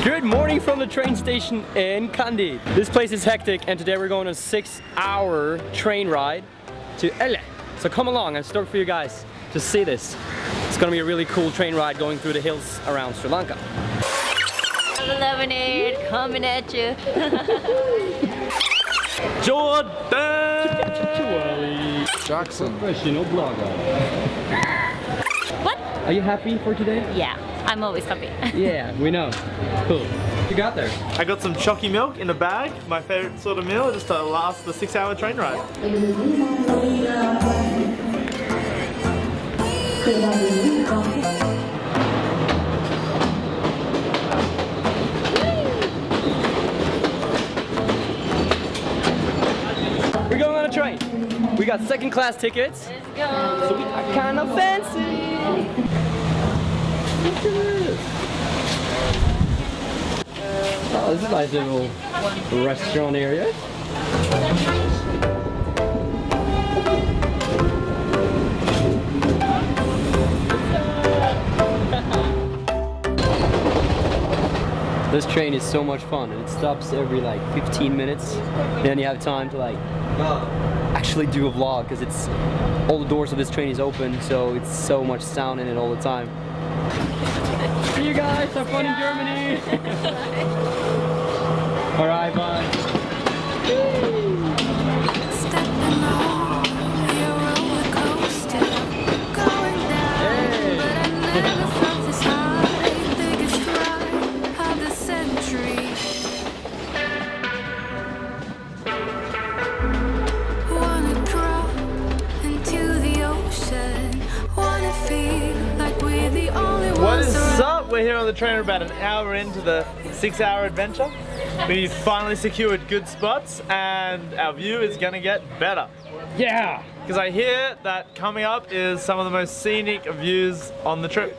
Good morning from the train station in Kandy. This place is hectic and today we're going on a 6-hour train ride to Elle. So come along, I'm stoked for you guys to see this. It's gonna be a really cool train ride going through the hills around Sri Lanka. Lemonade coming at you. Jordan! Jackson. Professional blogger. What? Are you happy for today? Yeah, I'm always happy. Yeah, we know. Cool. What you got there? I got some chalky milk in a bag, my favorite sort of meal, just to last the 6-hour train ride. We're going on a train. We got second class tickets. Let's go. So we are kind of fancy. Look at this. Oh, this is a nice little restaurant area. This train is so much fun and it stops every like 15 minutes. Then you have time to like actually do a vlog because it's all the doors of this train is open, so it's so much sound in it all the time. See you guys, have fun in Germany. All right, bye. What is up? We're here on the train, we're about an hour into the 6-hour adventure. We finally secured good spots and our view is gonna get better. Yeah! Because I hear that coming up is some of the most scenic views on the trip.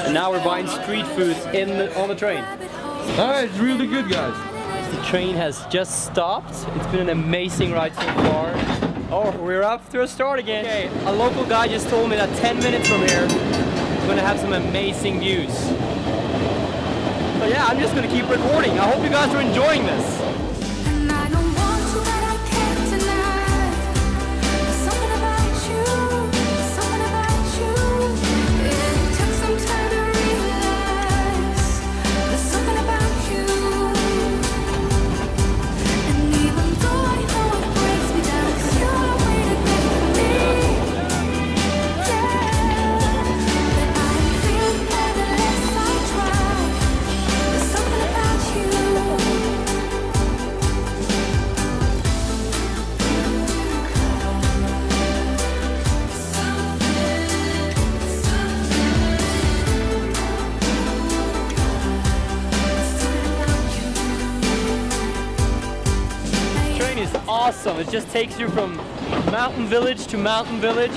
And now we're buying street food on the train. Alright, it's really good, guys. The train has just stopped. It's been an amazing ride so far. Oh, we're up to a start again. Okay, a local guy just told me that 10 minutes from here, we're gonna have some amazing views. So yeah, I'm just gonna keep recording. I hope you guys are enjoying this. Awesome. It just takes you from mountain village to mountain village.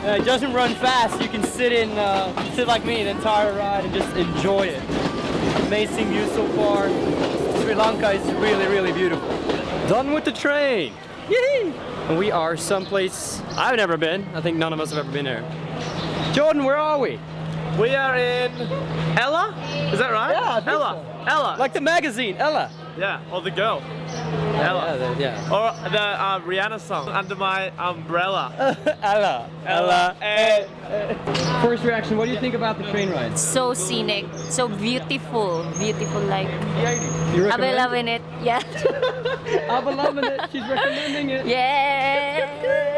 It doesn't run fast. You can sit like me the entire ride and just enjoy it. Amazing view so far. Sri Lanka is really, really beautiful. Done with the train. Yee! And we are someplace I've never been. I think none of us have ever been there. Jordan, where are we? We are in Ella? Is that right? Yeah, I think Ella. so. Ella. Like the magazine, Ella. Yeah, or the girl. Ella. Yeah. Or the Rihanna song, Under My Umbrella. Ella. Ella. First reaction, what do you think about the train ride? So scenic, so beautiful, like. You I've been recommend loving it. Yeah. I've been loving it. She's recommending it. Yeah.